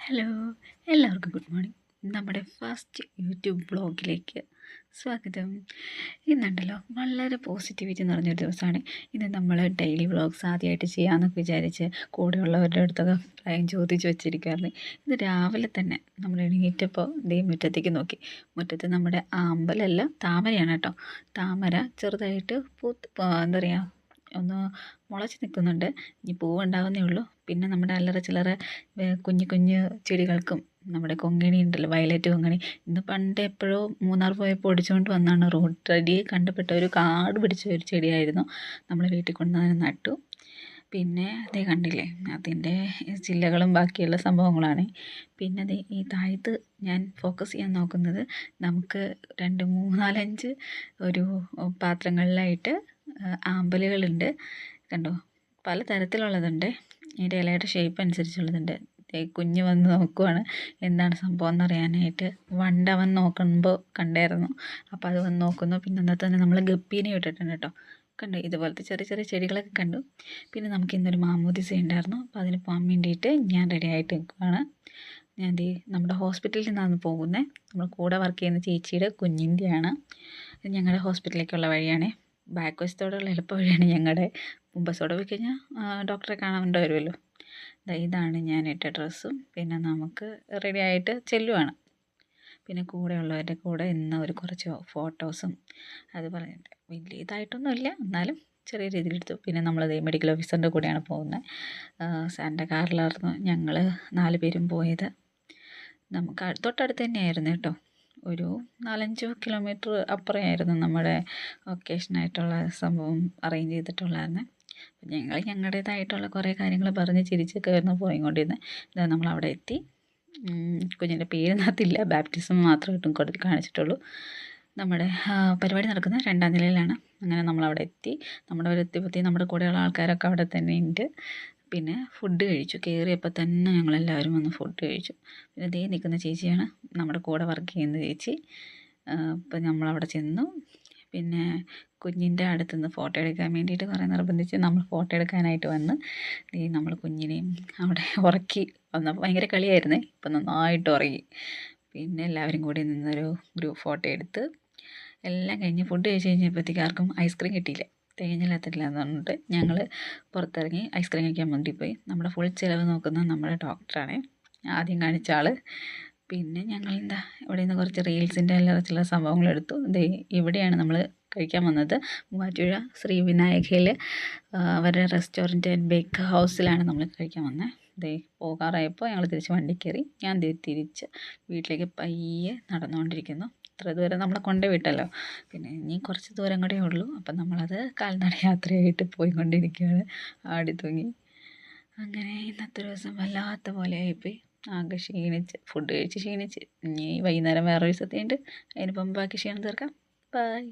Hello, എല്ലാവർക്കും good morning. നമ്മുടെ first YouTube വ്ളോഗിലേക്ക് സ്വാഗതം. ഇന്നുണ്ടല്ലോ വളരെ പോസിറ്റിവിറ്റി നിറഞ്ഞൊരു ദിവസമാണ്. ഇന്ന് നമ്മൾ ഡെയിലി വ്ളോഗ്സ് ആദ്യമായിട്ട് ചെയ്യാമെന്നൊക്കെ വിചാരിച്ച് കൂടെയുള്ളവരുടെ അടുത്തൊക്കെ അഭിപ്രായം ചോദിച്ചു വെച്ചിരിക്കുകയായിരുന്നു. ഇന്ന് രാവിലെ തന്നെ നമ്മൾ എണീറ്റപ്പോൾ ദേ മുറ്റത്തേക്ക് നോക്കി. മുറ്റത്ത് നമ്മുടെ അമ്പലമല്ല, താമരയാണ് കേട്ടോ. താമര ചെറുതായിട്ട് എന്താ പറയുക, ഒന്ന് മുളച്ച് നിൽക്കുന്നുണ്ട്. ഇനി പൂവുണ്ടാവുന്നേ ഉള്ളൂ. പിന്നെ നമ്മുടെ അല്ലറ ചില്ലറ കുഞ്ഞു കുഞ്ഞു ചെടികൾക്കും നമ്മുടെ കൊങ്ങിണി ഉണ്ടല്ലോ, വയലറ്റ് കൊങ്ങിണി, ഇന്ന് പണ്ട് എപ്പോഴോ മൂന്നാർ പോയപ്പോൾ ഒടിച്ചുകൊണ്ട് വന്നാണ്. റോഡ് കണ്ടപ്പെട്ട ഒരു കാട് പിടിച്ച ഒരു ചെടിയായിരുന്നു. നമ്മൾ വീട്ടിൽ കൊണ്ടുവന്ന് നട്ടു. പിന്നെ അതേ കണ്ടില്ലേ, അതിൻ്റെ ചില്ലകളും ബാക്കിയുള്ള സംഭവങ്ങളാണ്. പിന്നെ അതേ ഈ താഴത്ത് ഞാൻ ഫോക്കസ് ചെയ്യാൻ നോക്കുന്നത്, നമുക്ക് 2, 3, 4, 5 ഒരു പാത്രങ്ങളിലായിട്ട് ആമ്പലുകളുണ്ട്. കണ്ടോ, പല തരത്തിലുള്ളതുണ്ട്. ഇതിൻ്റെ ഇലയുടെ ഷേപ്പ് അനുസരിച്ചുള്ളതുണ്ട്. കുഞ്ഞ് വന്ന് നോക്കുവാണ് എന്താണ് സംഭവം എന്നറിയാനായിട്ട്. വണ്ടവൻ നോക്കുമ്പോൾ കണ്ടായിരുന്നു, അപ്പോൾ അത് വന്ന് നോക്കുന്നു. പിന്നെ അന്നത്തെ തന്നെ നമ്മൾ ഗപ്പീനെ ഇട്ടിട്ടുണ്ട് കേട്ടോ. കണ്ടു, ഇതുപോലത്തെ ചെറിയ ചെറിയ ചെടികളൊക്കെ കണ്ടു. പിന്നെ നമുക്ക് ഇന്നൊരു മാമോദിസ ഉണ്ടായിരുന്നു, അപ്പോൾ അതിന് പോകാൻ വേണ്ടിയിട്ട് ഞാൻ റെഡി ആയിട്ട് നിൽക്കുകയാണ്. ഞാൻ നമ്മുടെ ഹോസ്പിറ്റലിൽ നിന്നാണ് പോകുന്നത്. നമ്മൾ കൂടെ വർക്ക് ചെയ്യുന്ന ചേച്ചിയുടെ കുഞ്ഞിൻ്റെയാണ്. ഇത് ഞങ്ങളുടെ ഹോസ്പിറ്റലിലേക്കുള്ള വഴിയാണ്. ബാക്ക് വശത്തോടുള്ള എളുപ്പ വഴിയാണ് ഞങ്ങളുടെ. മുമ്പസോടെ പോയി കഴിഞ്ഞാൽ ഡോക്ടറെ കാണാൻ വരുമല്ലോ. ഇതാണ് ഞാൻ ഇട്ട ഡ്രസ്സും. പിന്നെ നമുക്ക് റെഡി ആയിട്ട് ചെല്ലുവാണ്. പിന്നെ കൂടെയുള്ളവരുടെ കൂടെ ഇന്ന് ഒരു കുറച്ച് ഫോട്ടോസും അതുപോലെ വലിയ ഇതായിട്ടൊന്നുമില്ല, എന്നാലും ചെറിയ രീതിയിൽ എടുത്തു. പിന്നെ നമ്മളത് മെഡിക്കൽ ഓഫീസറിൻ്റെ കൂടെയാണ് പോകുന്നത്. സാറിൻ്റെ കാറിലായിരുന്നു ഞങ്ങൾ 4 പേരും പോയത്. നമുക്ക് തൊട്ടടുത്ത് തന്നെയായിരുന്നു കേട്ടോ. ഒരു 4-5 കിലോമീറ്റർ അപ്പുറമായിരുന്നു നമ്മുടെ ഒക്കേഷനായിട്ടുള്ള സംഭവം അറേഞ്ച് ചെയ്തിട്ടുള്ളായിരുന്നു. ഞങ്ങൾ ഞങ്ങളുടേതായിട്ടുള്ള കുറേ കാര്യങ്ങൾ പറഞ്ഞ് ചിരിച്ചൊക്കെ ആയിരുന്നു പോയിക്കൊണ്ടിരുന്നത്. ഇതാ നമ്മളവിടെ എത്തി. കുഞ്ഞിൻ്റെ പേരിനകത്തില്ല, ബാപ്റ്റിസം മാത്രമായിട്ടും കാണിച്ചിട്ടുള്ളൂ. നമ്മുടെ പരിപാടി നടക്കുന്നത് 2ാം നിലയിലാണ്. അങ്ങനെ നമ്മളവിടെ എത്തി. അവിടെ എത്തിയപ്പോഴത്തേക്കും നമ്മുടെ കൂടെയുള്ള ആൾക്കാരൊക്കെ അവിടെ തന്നെ ഉണ്ട്. പിന്നെ ഫുഡ് കഴിച്ചു. കയറിയപ്പോൾ തന്നെ ഞങ്ങളെല്ലാവരും വന്ന് ഫുഡ് കഴിച്ചു. പിന്നെ ദേ നിൽക്കുന്ന ചേച്ചിയാണ് നമ്മുടെ കൂടെ വർക്ക് ചെയ്യുന്ന ചേച്ചി. അപ്പം നമ്മളവിടെ ചെന്നു. പിന്നെ കുഞ്ഞിൻ്റെ അടുത്തുനിന്ന് ഫോട്ടോ എടുക്കാൻ വേണ്ടിയിട്ട് കുറേ നിർബന്ധിച്ച് നമ്മൾ ഫോട്ടോ എടുക്കാനായിട്ട് വന്ന് നമ്മൾ കുഞ്ഞിനെയും അവിടെ ഉറക്കി വന്നപ്പോൾ ഭയങ്കര കളിയായിരുന്നേ. ഇപ്പം നന്നായിട്ട് ഉറങ്ങി. പിന്നെ എല്ലാവരും കൂടി നിന്നൊരു ഗ്രൂപ്പ് ഫോട്ടോ എടുത്ത് എല്ലാം കഴിഞ്ഞ് ഫുഡ് കഴിച്ച് കഴിഞ്ഞപ്പോഴത്തേക്ക് ആർക്കും ഐസ്ക്രീം കിട്ടിയില്ല. തികഞ്ഞില്ലാത്തില്ല എന്ന് പറഞ്ഞിട്ട് ഞങ്ങൾ പുറത്തിറങ്ങി ഐസ്ക്രീം കഴിക്കാൻ വേണ്ടി പോയി. നമ്മുടെ ഫുൾ ചിലവ് നോക്കുന്നത് നമ്മുടെ ഡോക്ടറാണ്, ആദ്യം കാണിച്ച ആൾ. പിന്നെ ഞങ്ങൾ ഇവിടെ നിന്ന് കുറച്ച് റീൽസിൻ്റെ ചില സംഭവങ്ങളെടുത്തു. ഇവിടെയാണ് നമ്മൾ കഴിക്കാൻ വന്നത്. മൂവാറ്റുപുഴ ശ്രീ വിനായകയിൽ അവരുടെ റെസ്റ്റോറൻറ്റ് ആൻഡ് ബേക്ക് ഹൗസിലാണ് നമ്മൾ കഴിക്കാൻ വന്നത്. പോകാറായപ്പോൾ ഞങ്ങൾ തിരിച്ച് വണ്ടി കയറി. ഞാൻ തിരിച്ച് വീട്ടിലേക്ക് പയ്യെ നടന്നുകൊണ്ടിരിക്കുന്നു. ഇത്ര ദൂരം നമ്മളെ കൊണ്ടേ വിട്ടല്ലോ, പിന്നെ ഇനി കുറച്ച് ദൂരം കൂടെ ഉള്ളൂ. അപ്പം നമ്മളത് കാൽനട യാത്രയായിട്ട് പോയിക്കൊണ്ടിരിക്കുകയാണ്. ആടി തൂങ്ങി. അങ്ങനെ ഇന്നത്തെ ദിവസം വല്ലാത്ത പോലെ ആയിപ്പോയി. ആകെ ക്ഷീണിച്ച്, ഫുഡ് കഴിച്ച് ക്ഷീണിച്ച്. ഇനി വൈകുന്നേരം വേറൊരു സദ്യയുണ്ട്, അതിനിപ്പം ബാക്കി ക്ഷീണം തീർക്കാം. ബൈ.